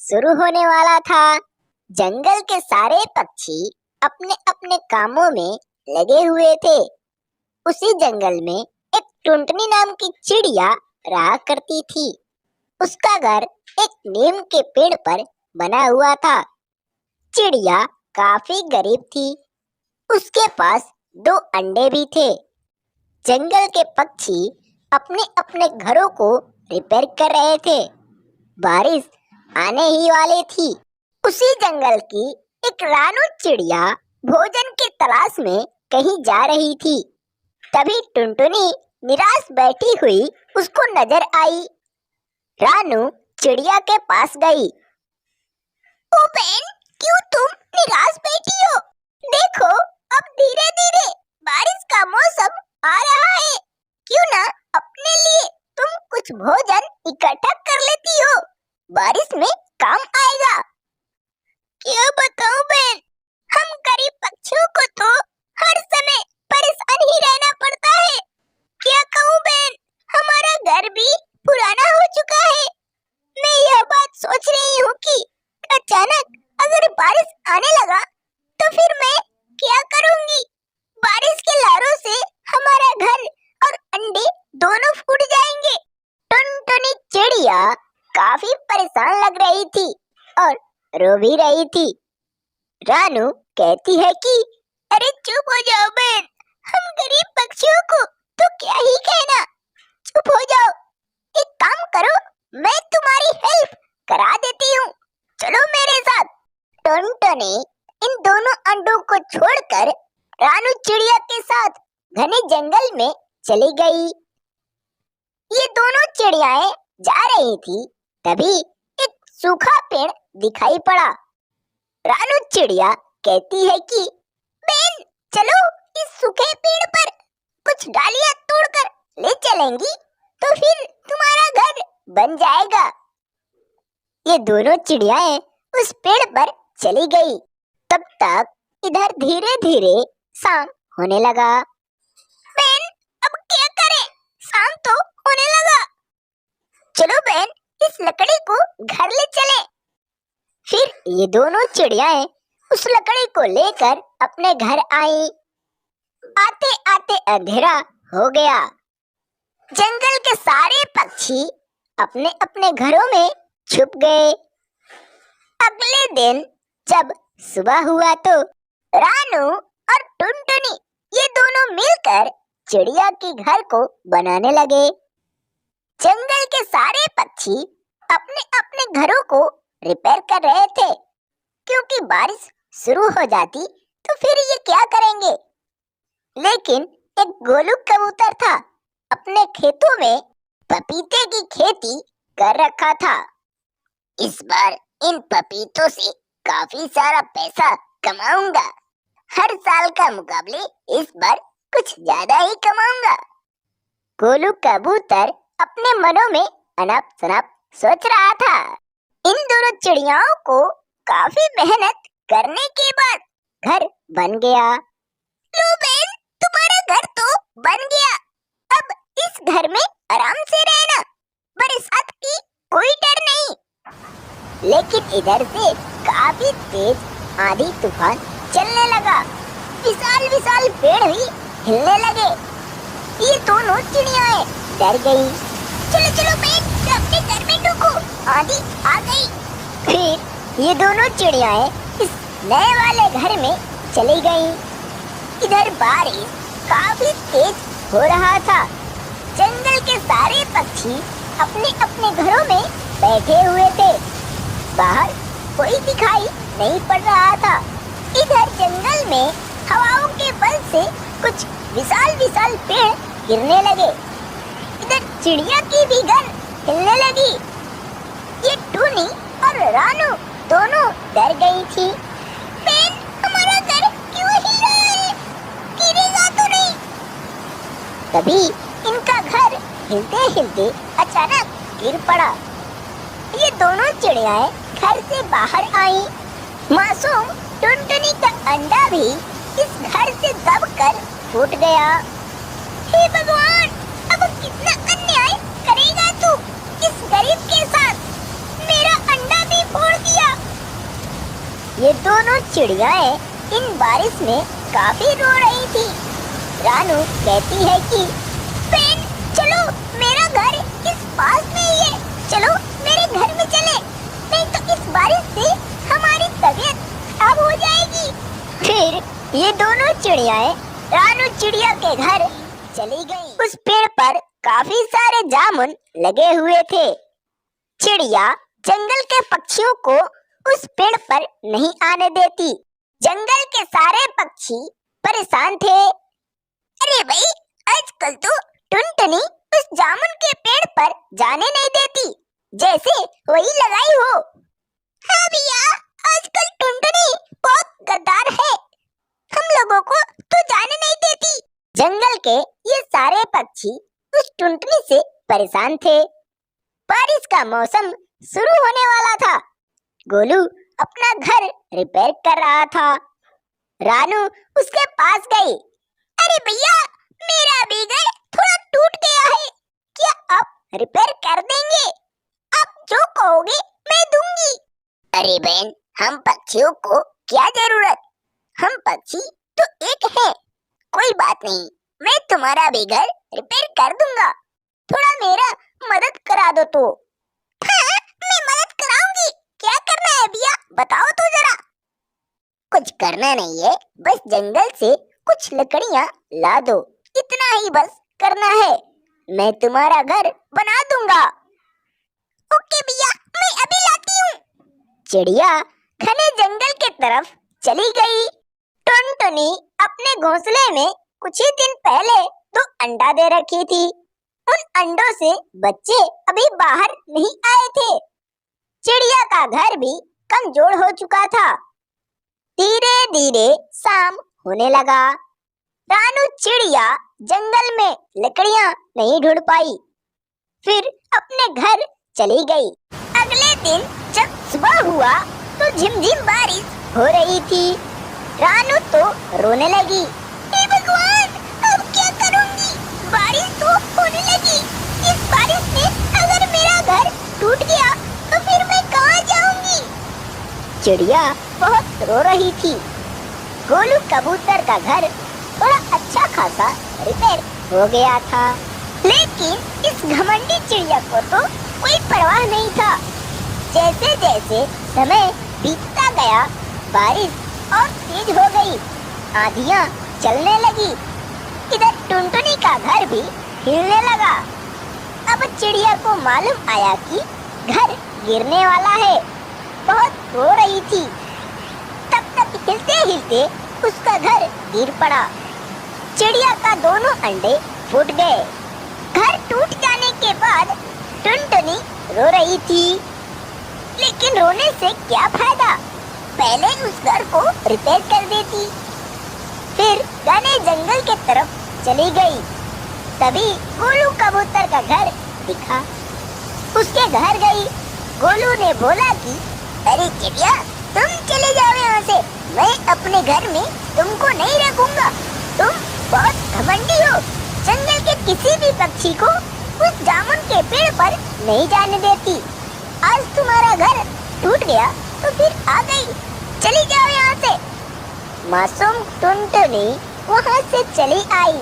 शुरू होने वाला था। जंगल के सारे पक्षी अपने अपने कामों में लगे हुए थे। उसी जंगल में एक टुनटुनी नाम की चिड़िया रहा करती थी। उसका घर एक नीम के पेड़ पर बना हुआ था। चिड़िया काफी गरीब थी। उसके पास 2 अंडे भी थे। जंगल के पक्षी अपने अपने घरों को रिपेयर कर रहे थे। बारिश आने ही वाली थी। उसी जंगल की एक रानू चिड़िया भोजन की तलाश में कहीं जा रही थी। तभी टुनटुनी निराश बैठी हुई उसको नजर आई। रानू चिड़िया के पास गई। ओ बहन, क्यों तुम निराश बैठी हो? देखो, अब धीरे धीरे बारिश का मौसम आ रहा है। क्यों ना अपने लिए तुम कुछ भोजन इकट्ठा कर लेती हो? बारिश में काम आएगा। क्या बताऊं बहन, हम गरीब पक्षियों को तो हर समय परेशान ही रहना पड़ता है। क्या कहूं बहन, हमारा घर भी पुराना हो चुका है। मैं यह बात सोच रही हूँ कि अचानक अगर बारिश आने लगा तो फिर मैं क्या करूंगी? बारिश के लहरों से हमारा घर और अंडे दोनों फूट जाएंगे। टुनटुनी चिड़िया काफी परेशान लग रही थी और रो भी रही थी। रानू कहती है कि अरे चुप हो जाओ बहन, हम गरीब पक्षियों को तो क्या ही कहना। चुप हो जाओ। एक काम करो, मैं तुम्हारी हेल्प करा देती हूँ। चलो मेरे साथ। टुनटुनी इन दोनों अंडों को छोड़कर रानू चिड़िया के साथ घने जंगल में चली गई। ये दोनों चिड़ियाएं जा रही थी, तभी एक सूखा पेड़ दिखाई पड़ा। रानू चिड़िया कहती है कि बहन, चलो इस सूखे पेड़ पर कुछ डालियां तोड़कर ले चलेंगी तो फिर तुम्हारा घर बन जाएगा। ये दोनों चिड़ियाएं उस पेड़ पर चली गई। तब तक इधर धीरे धीरे शाम होने लगा। बहन, अब क्या करें? शाम तो होने लगा। चलो बहन, इस लकड़ी को घर ले चले। फिर ये दोनों चिड़ियाएं उस लकड़ी को लेकर अपने घर आई। आते आते अंधेरा हो गया। जंगल के सारे पक्षी अपने अपने घरों में छुप गए। अगले दिन जब सुबह हुआ तो रानू और टुनटुनी ये दोनों मिलकर चिड़िया के घर को बनाने लगे। जंगल के सारे पक्षी अपने अपने घरों को रिपेयर कर रहे थे, क्योंकि बारिश शुरू हो जाती तो फिर ये क्या करेंगे। लेकिन एक गोलू कबूतर था, अपने खेतों में पपीते की खेती कर रखा था। इस बार इन पपीतों से काफी सारा पैसा कमाऊंगा। हर साल का मुकाबले इस बार कुछ ज्यादा ही कमाऊंगा। गोलू कबूतर अपने मनों में अनप शनप सोच रहा था। इन दोनों चिड़ियाओं को काफी मेहनत करने के बाद घर बन गया। लो बहन, तुम्हारा घर तो बन गया। अब इस घर में आराम से रहना। बरसात की कोई डर नहीं। लेकिन इधर से काफी तेज आंधी तूफान चलने लगा। विशाल विशाल पेड़ भी हिलने लगे। ये दोनों चिड़ियाएं डर गई। चलो चलो बहन, अपने घर में ढुको, आंधी आ गई। फिर ये दोनों चिड़ियाएं इस नए वाले घर में चली गईं। इधर बारिश काफी तेज हो रहा था। जंगल के सारे पक्षी अपने अपने घरों में बैठे हुए थे। बाहर कोई दिखाई नहीं पड़ रहा था। इधर जंगल में हवाओं के बल से कुछ विशाल विशाल पेड़ गिरने लगे। इधर चिड़िया की भी घर हिलने लगी। ये टूनी और रानू दोनों डर गई थी। बहन, हमारा घर क्यों हिल रहा है? गिरेगा तो नहीं? तभी इनका घर हिलते हिलते अचानक गिर पड़ा। ये दोनों चिड़ियाएं घर से बाहर आईं। मासूम टुनटुनी का अंडा भी इस घर से दबकर फूट गया। हे भगवान, अब कितना अन्याय करेगा तू इस गरीब के साथ? मेरा अंडा भी फोड़ ये दोनों चिड़ियाएं इन बारिश में काफी रो रही थी। रानू कहती है कि बहन चलो, मेरा घर इस पास में ही है, चलो मेरे घर में चले, नहीं तो इस बारिश से हमारी तबीयत खराब हो जाएगी। फिर ये दोनों चिड़ियाएं रानू चिड़िया के घर चली गईं। उस पेड़ पर काफी सारे जामुन लगे हुए थे। चिड़िया जंगल के पक्षियों को उस पेड़ पर नहीं आने देती। जंगल के सारे पक्षी परेशान थे। अरे भाई, आजकल तो टुनटुनी उस जामुन के पेड़ पर जाने नहीं देती, जैसे वही लगाई हो। हाँ भैया, आजकल टुनटुनी बहुत गद्दार है, हम लोगों को तो जाने नहीं देती। जंगल के ये सारे पक्षी उस टुनटुनी से परेशान थे। बारिश का मौसम शुरू होने वाला था। गोलू अपना घर रिपेयर कर रहा था। रानू उसके पास गई। अरे भैया, मेरा भी घर थोड़ा टूट गया है, क्या आप रिपेयर कर देंगे? आप जो कहोगे मैं दूंगी। अरे बहन, हम पक्षियों को क्या जरूरत, हम पक्षी तो एक हैं। कोई बात नहीं, मैं तुम्हारा भी घर रिपेयर कर दूंगा, थोड़ा मेरा मदद करा दो तो। हाँ, मैं मदद कराऊंगी। क्या करना है भैया, बताओ तो जरा। कुछ करना नहीं है, बस जंगल से कुछ लकड़ियाँ ला दो, इतना ही बस करना है, मैं तुम्हारा घर बना दूंगा। ओके भैया, मैं अभी लाती हूँ। चिड़िया घने जंगल के तरफ चली गई। टुनटुनी अपने घोंसले में कुछ ही दिन पहले 2 अंडा दे रखी थी। उन अंडों से बच्चे अभी बाहर नहीं आए थे। चिड़िया का घर भी कमजोर हो चुका था। धीरे धीरे शाम होने लगा। रानू चिड़िया जंगल में लकड़ियां नहीं ढूंढ पाई, फिर अपने घर चली गई। अगले दिन जब सुबह हुआ तो झिमझिम बारिश हो रही थी। रानू तो रोने लगी। हे भगवान, अब क्या करूंगी, बारिश तो होने लगी। इस बारिश में अगर मेरा घर टूट गया तो फिर मैं कहाँ जाऊंगी? चिड़िया बहुत रो रही थी। गोलू कबूतर का घर थोड़ा अच्छा खासा रिपेयर हो गया था, लेकिन इस घमंडी चिड़िया को तो कोई परवाह नहीं था। जैसे जैसे समय बीतता गया, बारिश और तेज हो गई, आंधियां चलने लगी। इधर टुनटुनी का घर भी हिलने लगा। अब चिड़िया को मालूम आया कि घर गिरने वाला है। बहुत रो रही थी। तब तक हिलते हिलते उसका घर गिर पड़ा। चिड़िया का दोनों अंडे फूट गए। घर टूट जाने के बाद टुनटुनी रो रही थी, लेकिन रोने से क्या फायदा, पहले उस घर को रिपेयर कर देती। फिर घने जंगल के तरफ चली गई। तभी गोलू कबूतर का घर दिखा। उसके घर गई। गोलू ने बोला कि अरे चिड़िया, तुम चले जाओ यहाँ से, मैं अपने घर में तुमको नहीं रखूंगा। तुम बहुत घमंडी हो, जंगल के किसी भी पक्षी को उस जामुन के पेड़ पर नहीं जाने देती। आज तुम्हारा घर टूट गया तो फिर आ गई, चली जाओ यहाँ से। मासूम टुनटुनी वहाँ से चली आई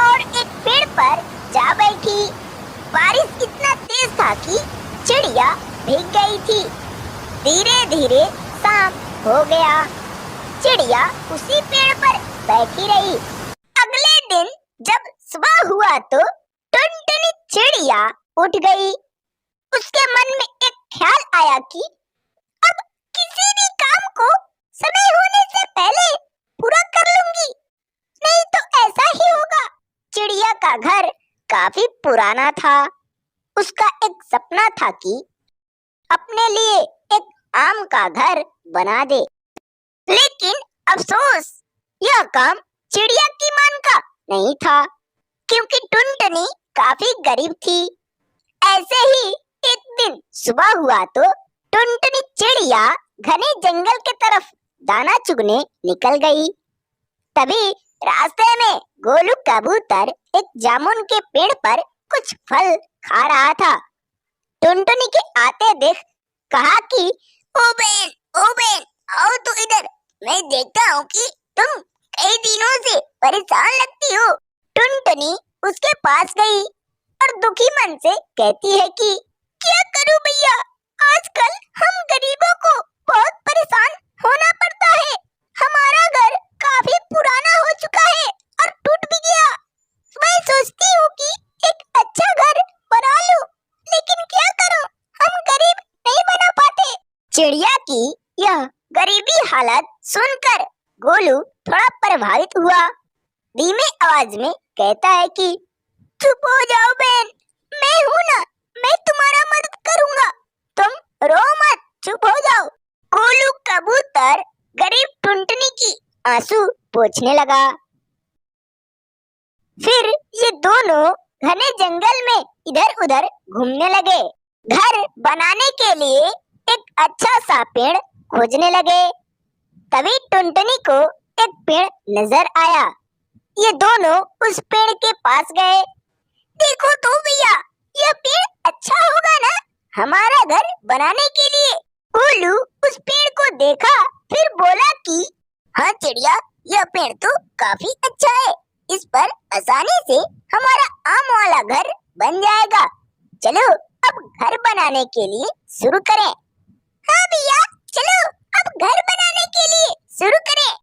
और एक पेड़ पर जा बैठी। बारिश इतना तेज था कि चिड़िया भीग गई थी। धीरे धीरे शाम हो गया। चिड़िया उसी पेड़ पर बैठी रही। अगले दिन जब सुबह हुआ तो टुनटुनी चिड़िया उठ गई। उसके मन में एक ख्याल आया कि अब किसी भी काम को समय होने से पहले पूरा कर लूंगी, नहीं तो ऐसा ही होगा। चिड़िया का घर काफी पुराना था। उसका एक सपना था कि अपने लिए एक आम का घर बना दे, लेकिन अफसोस यह काम चिड़िया की मान का नहीं था, क्योंकि टुनटुनी काफी गरीब थी। ऐसे ही एक दिन सुबह हुआ तो टुनटुनी चिड़िया घने जंगल के तरफ दाना चुगने निकल गई। तभी रास्ते में गोलू कबूतर एक जामुन के पेड़ पर कुछ फल खा रहा था। टुनटुनी के आते देख कहा कि ओ बहन, आओ तो इधर। मैं देखता हूँ कि तुम कई दिनों से परेशान लगती हो। टुनटुनी उसके पास गई और दुखी मन से कहती है कि क्या करूं भैया, आजकल हम गरीबों को बहुत परेशान होना पड़ता है। हमारा घर काफी पुराना हो चुका है और टूट भी गया। मैं सोचती हूँ कि एक अच्छा घर बना लूं, लेकिन क्या करूं, हम गरीब नहीं बना पाते। चिड़िया की यह गरीबी हालत सुनकर गोलू थोड़ा प्रभावित हुआ। धीमे आवाज में कहता है कि चुप हो जाओ बहन, मैं हूँ ना, मैं तुम्हारा मदद करूंगा। तुम रो मत, चुप हो जाओ। गोलू कबूतर गरीब टुनटुनी की आंसू पोंछने लगा। फिर ये दोनों घने जंगल में इधर उधर घूमने लगे। घर बनाने के लिए एक अच्छा सा पेड़ खोजने लगे। तभी टुनटुनी को एक पेड़ नजर आया। ये दोनों उस पेड़ के पास गए। देखो तो भैया, यह पेड़ अच्छा होगा ना हमारा घर बनाने के लिए। गोलू उस पेड़ को देखा, फिर बोला कि हाँ चिड़िया, यह पेड़ तो काफी अच्छा है। इस पर आसानी से हमारा आम वाला घर बन जाएगा। चलो अब घर बनाने के लिए शुरू करें। हाँ भैया, चलो अब घर बनाने के लिए शुरू करें।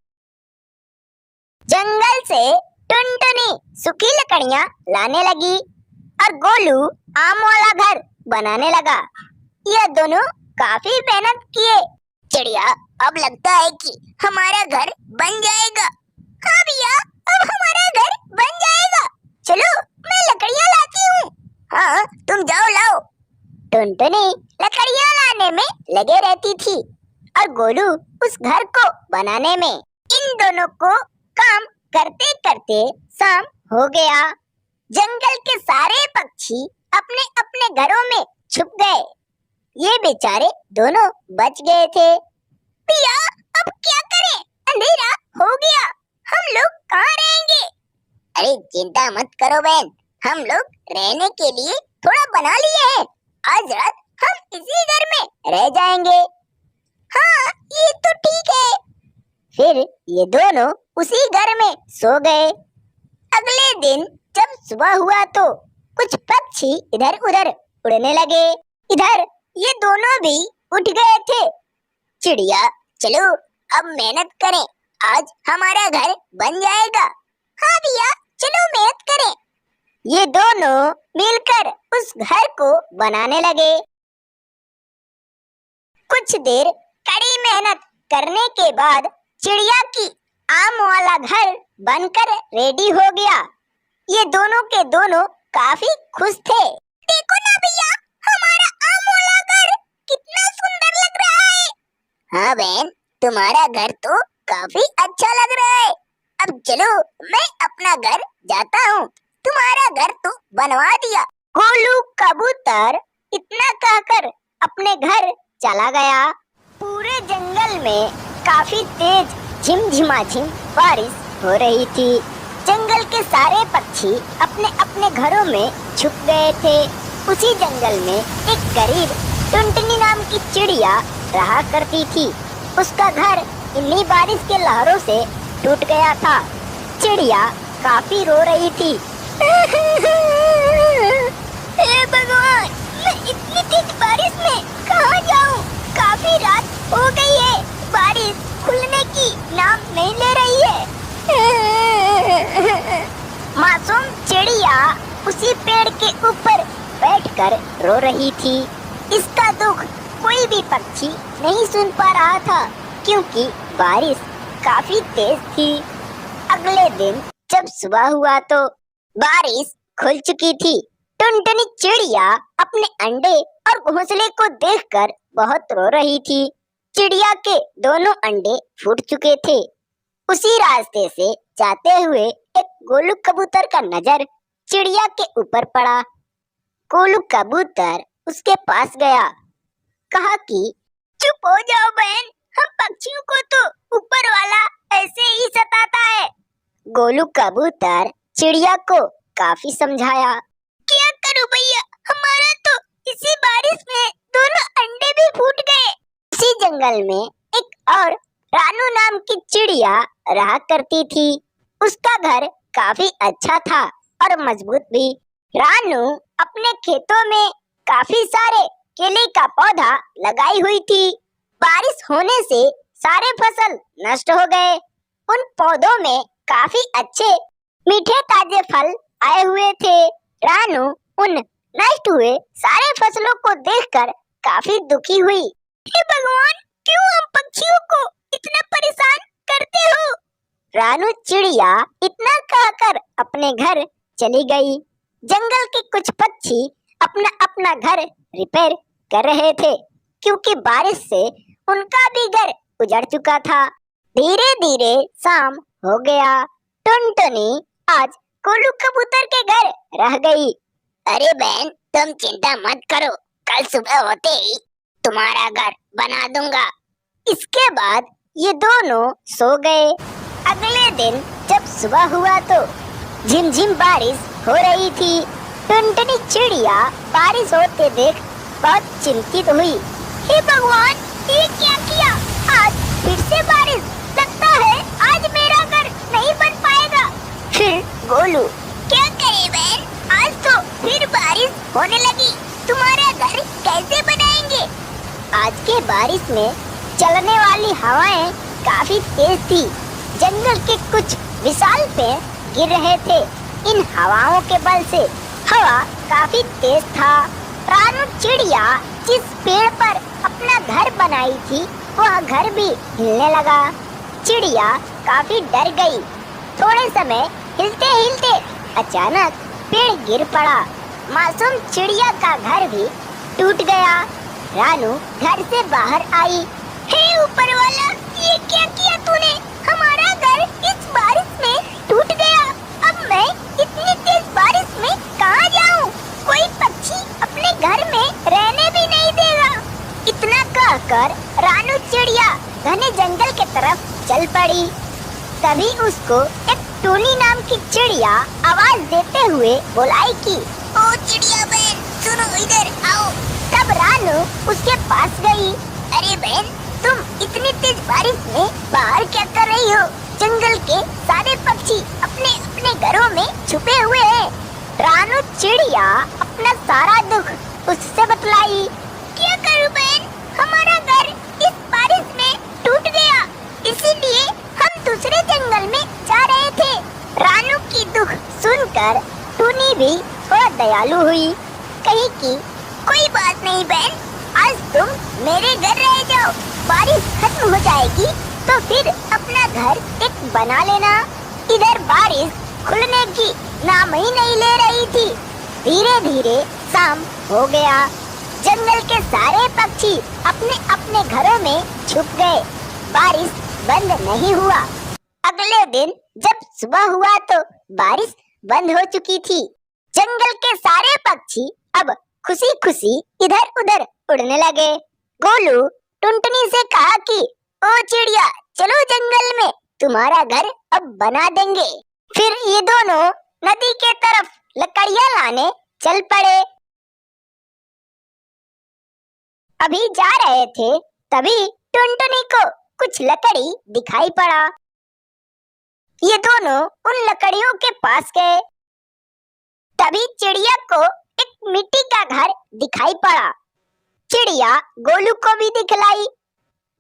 जंगल से टुनटुनी सूखी लकड़ियाँ लाने लगी और गोलू आम वाला घर बनाने लगा। यह दोनों काफी मेहनत किए। चिड़िया, अब लगता है कि हमारा घर बन जाएगा। हाँ भैया, अब हमारा घर बन जाएगा। चलो मैं लकड़ियाँ लाती हूँ। हाँ तुम जाओ लाओ। टुनटुनी लकड़ियाँ लाने में लगे रहती थी और गोलू उस घर को बनाने में। इन दोनों को काम करते करते शाम हो गया। जंगल के सारे पक्षी अपने अपने घरों में छुप गए। ये बेचारे दोनों बच गए थे। भैया, अब क्या करें, अंधेरा हो गया, हम लोग कहाँ रहेंगे? अरे चिंता मत करो बहन, हम लोग रहने के लिए थोड़ा बना लिए हैं। आज रात हम इसी घर में रह जाएंगे। हाँ ये तो ठीक है। फिर ये दोनों उसी घर में सो गए। अगले दिन जब सुबह हुआ तो कुछ पक्षी इधर उधर उड़ने लगे। इधर ये दोनों भी उठ गए थे। चिड़िया, चलो अब मेहनत करें, आज हमारा घर बन जाएगा। हाँ भैया, चलो मेहनत करें। ये दोनों मिलकर उस घर को बनाने लगे। कुछ देर कड़ी मेहनत करने के बाद चिड़िया की आम वाला घर बनकर रेडी हो गया। ये दोनों के दोनों काफी खुश थे। देखो ना भैया, हमारा आम वाला घर कितना सुंदर लग रहा है। हाँ बहन, तुम्हारा घर तो काफी अच्छा लग रहा है। अब चलो मैं अपना घर जाता हूँ, तुम्हारा घर तो बनवा दिया। गोलू कबूतर इतना कहकर अपने घर चला गया। पूरे जंगल में काफी तेज झिमझिमाझिम बारिश हो रही थी। जंगल के सारे पक्षी अपने अपने घरों में छुप गए थे। उसी जंगल में एक गरीब टुनटुनी नाम की चिड़िया रहा करती थी। उसका घर इन्हीं बारिश के लहरों से टूट गया था। चिड़िया काफी रो रही थी। हे भगवान, मैं इतनी तेज बारिश में कहाँ जाऊँ? काफी रात हो गई है, बारिश खुलने की नाम नहीं ले रही है। मासूम चिड़िया उसी पेड़ के ऊपर बैठकर रो रही थी। इसका दुख कोई भी पक्षी नहीं सुन पा रहा था, क्योंकि बारिश काफी तेज थी। अगले दिन जब सुबह हुआ तो बारिश खुल चुकी थी। टुनटुनी चिड़िया अपने अंडे और घोंसले को देखकर बहुत रो रही थी। चिड़िया के दोनों अंडे फूट चुके थे। उसी रास्ते से जाते हुए एक गोलू कबूतर का नजर चिड़िया के ऊपर पड़ा। गोलू कबूतर उसके पास गया, कहा कि चुप हो जाओ बहन, हम पक्षियों को तो ऊपर वाला ऐसे ही सताता है। गोलू कबूतर चिड़िया को काफी समझाया। क्या करूं भैया, हमारा तो इसी बारिश में दोनों अंडे भी फूट गए। इसी जंगल में एक और रानू नाम की चिड़िया रहा करती थी। उसका घर काफी अच्छा था और मजबूत भी। रानू अपने खेतों में काफी सारे केले का पौधा लगाई हुई थी। बारिश होने से सारे फसल नष्ट हो गए। उन पौधों में काफी अच्छे मीठे ताजे फल आए हुए थे। रानू उन नष्ट हुए सारे फसलों को देखकर काफी दुखी हुई। हे भगवान, क्यों हम पक्षियों को इतना परेशान करते हो? रानू चिड़िया इतना कहकर अपने घर चली गई। जंगल के कुछ पक्षी अपना अपना घर रिपेयर कर रहे थे, क्योंकि बारिश से उनका भी घर उजड़ चुका था। धीरे धीरे शाम हो गया। टुनटुनी आज कोलू कबूतर के घर रह गई। अरे बहन, तुम चिंता मत करो, कल सुबह होते ही तुम्हारा घर बना दूंगा। इसके बाद ये दोनों सो गए। अगले दिन जब सुबह हुआ तो झिमझिम बारिश हो रही थी। टुनटुनी चिड़िया बारिश होते देख बहुत चिंतित हुई। हे भगवान, ये क्या किया? आज फिर से बारिश, लगता है आज मेरा घर नहीं बन पाएगा। फिर गोलू, क्या करे बहन, आज तो फिर बारिश होने लगी, तुम्हारा घर कैसे बनाएंगे? आज के बारिश में चलने वाली हवाएं काफी तेज थी। जंगल के कुछ विशाल पेड़ गिर रहे थे। इन हवाओं के बल से हवा काफी तेज था। रानू चिड़िया जिस पेड़ पर अपना घर बनाई थी वह घर भी हिलने लगा। चिड़िया काफी डर गई। थोड़े समय हिलते हिलते अचानक पेड़ गिर पड़ा। मासूम चिड़िया का घर भी टूट गया। रानू घर से बाहर आई। हे ऊपर वाला, ये क्या किया तूने? हमारा घर इस बारिश में टूट गया। अब मैं इतनी तेज बारिश में कहाँ जाऊँ? कोई पक्षी अपने घर में रहने भी नहीं देगा। इतना कहकर रानू चिड़िया घने जंगल के तरफ चल पड़ी। तभी उसको एक टूनी नाम की चिड़िया आवाज देते हुए बुलाई कि ओ चिड़िया बहन, सुनो, इधर आओ। तब रानू उसके पास गई। अरे बहन, तुम इतनी तेज बारिश में बाहर क्या कर रही हो? जंगल के सारे पक्षी अपने अपने घरों में छुपे हुए हैं। रानू चिड़िया अपना सारा दुख उससे बतलाई। क्या करूं बहन, हमारा घर इस बारिश में टूट गया, इसीलिए हम दूसरे जंगल में जा रहे थे। रानू की दुख सुनकर टूनी भी थोड़ा दयालु हुई। कही कि कोई बात नहीं बहन, आज तुम मेरे घर रह जाओ। बारिश खत्म हो जाएगी तो फिर अपना घर एक बना लेना। इधर बारिश खुलने की नाम ही नहीं ले रही थी। धीरे धीरे शाम हो गया। जंगल के सारे पक्षी अपने अपने घरों में छुप गए। बारिश बंद नहीं हुआ। अगले दिन जब सुबह हुआ तो बारिश बंद हो चुकी थी। जंगल के सारे पक्षी अब खुशी खुशी इधर उधर उड़ने लगे। गोलू टुनटुनी से कहा कि ओ चिड़िया, चलो जंगल में तुम्हारा घर अब बना देंगे। फिर ये दोनों नदी के तरफ लकड़ियां लाने चल पड़े। अभी जा रहे थे तभी टुनटुनी को कुछ लकड़ी दिखाई पड़ा। ये दोनों उन लकड़ियों के पास गए। तभी चिड़िया को एक मिट्टी का घर दिखाई पड़ा। चिड़िया गोलू को भी दिखलाई।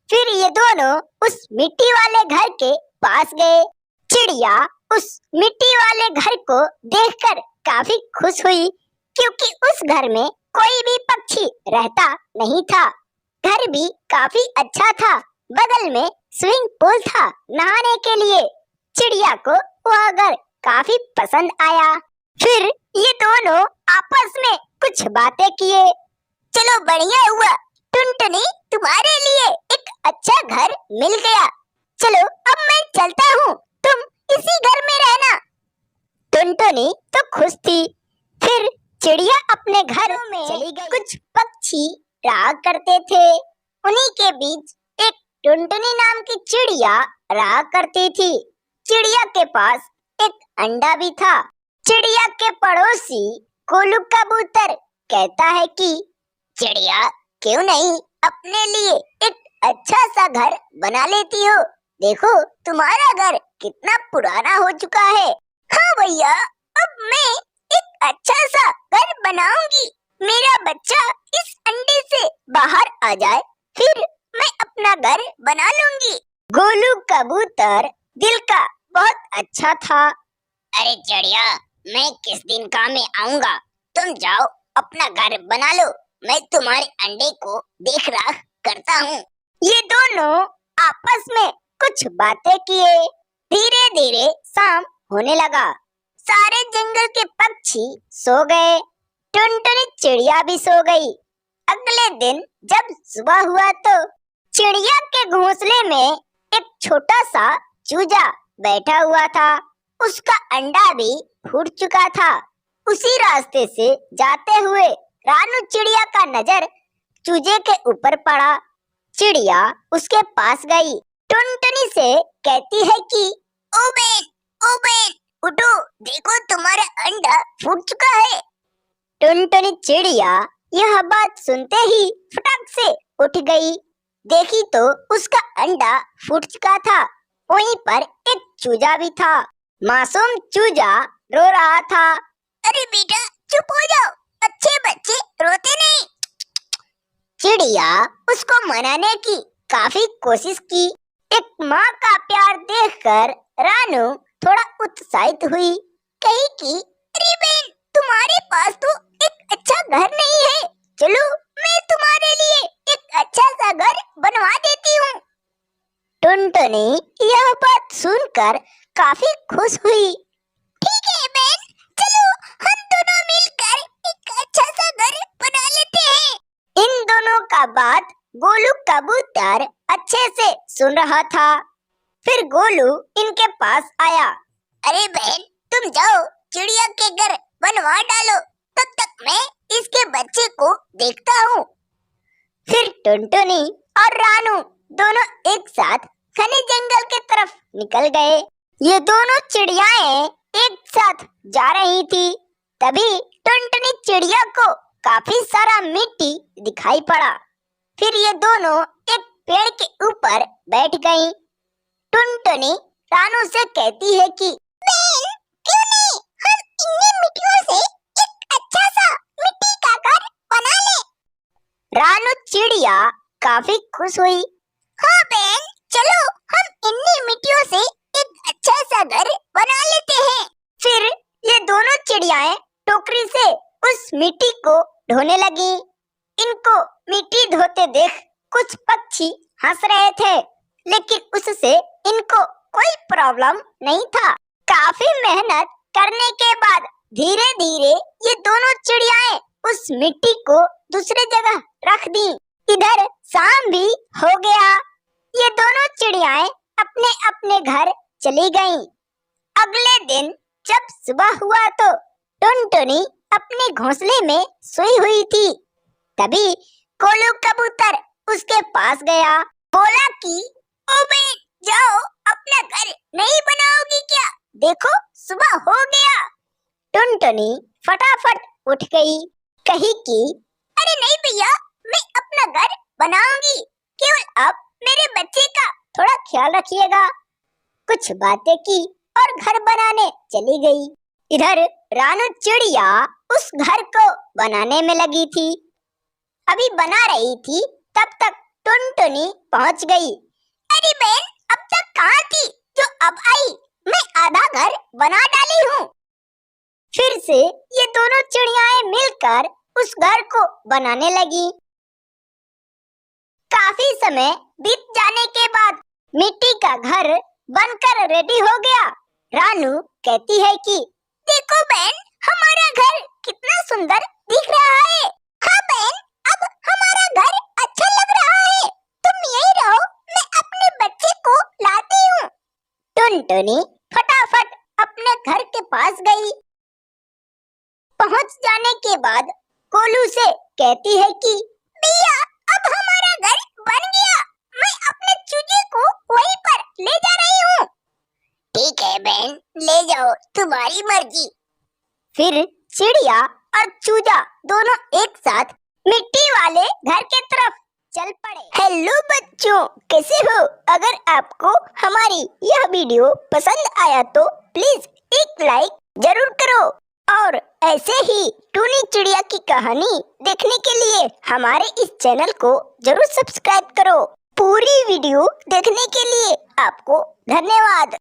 फिर ये दोनों उस मिट्टी वाले घर के पास गए। चिड़िया उस मिट्टी वाले घर को देखकर काफी खुश हुई, क्योंकि उस घर में कोई भी पक्षी रहता नहीं था। घर भी काफी अच्छा था। बगल में स्विमिंग पूल था नहाने के लिए। चिड़िया को वह घर काफी पसंद आया। फिर ये दोनों आपस में कुछ बातें किए। चलो बढ़िया हुआ, टुनटुनी तुम्हारे लिए एक अच्छा घर मिल गया। चलो अब मैं चलता हूँ, तुम इसी घर में रहना। टुनटुनी तो खुश थी। फिर चिड़िया अपने घर में चली गई। कुछ पक्षी रहा करते थे। उन्हीं के बीच एक टुनटुनी नाम की चिड़िया रहा करती थी। चिड़िया के पास एक अंडा भी था। चिड़िया के पड़ोसी कोलू कबूतर कहता है कि चिड़िया, क्यों नहीं अपने लिए एक अच्छा सा घर बना लेती हो। देखो तुम्हारा घर कितना पुराना हो चुका है। हाँ भैया, अब मैं एक अच्छा सा घर बनाऊंगी। मेरा बच्चा इस अंडे से बाहर आ जाए, फिर मैं अपना घर बना लूंगी। गोलू कबूतर दिल का बहुत अच्छा था। अरे चिड़िया, मैं किस दिन काम में आऊंगा? तुम जाओ अपना घर बना लो, मैं तुम्हारे अंडे को देख रेख करता हूँ। ये दोनों आपस में कुछ बातें किए। धीरे धीरे शाम होने लगा। सारे जंगल के पक्षी सो गए। टुनटुनी चिड़िया भी सो गई। अगले दिन जब सुबह हुआ तो चिड़िया के घोंसले में एक छोटा सा चूजा बैठा हुआ था। उसका अंडा भी फूट चुका था। उसी रास्ते से जाते हुए रानू चिड़िया का नजर चूजे के ऊपर पड़ा। चिड़िया उसके पास गई। टुनटुनी से कहती है कि ओ बेन उठो, देखो तुम्हारा अंडा फूट चुका है। टुनटुनी चिड़िया यह बात सुनते ही फटाक से उठ गई। देखी तो उसका अंडा फूट चुका था। वहीं पर एक चूजा भी था। मासूम चूजा रो रहा था। अरे बेटा चुप हो जाओ, अच्छे बच्चे रोते नहीं। चिड़िया उसको मनाने की काफी कोशिश की। एक माँ का प्यार देखकर रानू थोड़ा उत्साहित हुई। कही कि अरे बेन, तुम्हारे पास तो एक अच्छा घर नहीं है। चलो मैं तुम्हारे लिए एक अच्छा सा घर बनवा देती हूँ। टुनटुनी यह बात सुनकर काफी खुश हुई। ठीक है बेन, चलो हम दोनों मिलकर एक अच्छा सा घर बना लेते हैं। इन दोनों का बात गोलू कबूतर अच्छे से सुन रहा था। फिर गोलू इनके पास आया। अरे बहन, तुम जाओ चिड़िया के घर बनवा डालो, तब तक मैं इसके बच्चे को देखता हूँ। फिर टुनटुनी और रानू दोनों एक साथ घने जंगल के तरफ निकल गए। ये दोनों चिड़ियाएं एक साथ जा रही थी। तभी टुनटुनी चिड़िया को काफी सारा मिट्टी दिखाई पड़ा। फिर ये दोनों एक पेड़ के ऊपर बैठ गईं। टुनटुनी रानू से कहती है कि बहन, क्यों नहीं हम इन्हीं मिट्टियों से एक अच्छा सा मिट्टी का घर बना ले। रानू चिड़िया काफी खुश हुई। हाँ बहन, चलो हम इन्हीं मिट्टियों से एक अच्छा सा घर बना लेते हैं। फिर ये दोनों चिड़ियाएं टोकरी से उस मिट्टी को ढोने लगी। इनको मिट्टी धोते देख कुछ पक्षी हंस रहे थे, लेकिन उससे इनको कोई प्रॉब्लम नहीं था। काफी मेहनत करने के बाद धीरे धीरे ये दोनों चिड़ियाएं उस मिट्टी को दूसरी जगह रख दी। इधर शाम भी हो गया। ये दोनों चिड़ियाएं अपने अपने घर चली गईं। अगले दिन जब सुबह हुआ तो टुनटुनी अपने घोंसले में सोई हुई थी। तभी गोलू कबूतर उसके पास गया। बोला कि ओ बेन, जाओ अपना घर नहीं बनाओगी क्या? देखो सुबह हो गया। टुनटुनी फटाफट उठ गई। कही कि अरे नहीं भैया, मैं अपना घर बनाऊंगी, केवल अब मेरे बच्चे का थोड़ा ख्याल रखिएगा। कुछ बातें की और घर बनाने चली गई। इधर रानू चिड़िया उस घर को बनाने में लगी थी। अभी बना रही थी, तब तक टुनटुनी पहुंच गई। अरे बहन, अब तक कहाँ थी जो अब आई? मैं आधा घर बना डाली हूँ। फिर से ये दोनों चिड़ियाएं मिलकर उस घर को बनाने लगी। काफी समय बीत जाने के बाद मिट्टी का घर बनकर रेडी हो गया। रानू कहती है कि देखो बहन, हमारा घर कितना सुंदर दिख रहा है। हाँ बहन, अब हमारा घर अच्छा लग रहा है। तुम यहीं रहो, मैं अपने बच्चे को लाती हूँ। टुनटुनी फटाफट अपने घर के पास गई। पहुँच जाने के बाद गोलू से कहती है कि भैया, अब हमारा घर बन गया। मैं अपने चूजे को वहीं पर ले जा रही हूँ। ठीक है बहन, ले जाओ, तुम्हारी मर्जी। फिर चिड़िया और चूजा दोनों एक साथ मिट्टी वाले घर के तरफ चल पड़े। हेलो बच्चों, कैसे हो? अगर आपको हमारी यह वीडियो पसंद आया तो प्लीज एक लाइक जरूर करो और ऐसे ही टूनी चिड़िया की कहानी देखने के लिए हमारे इस चैनल को जरूर सब्सक्राइब करो। पूरी वीडियो देखने के लिए आपको धन्यवाद।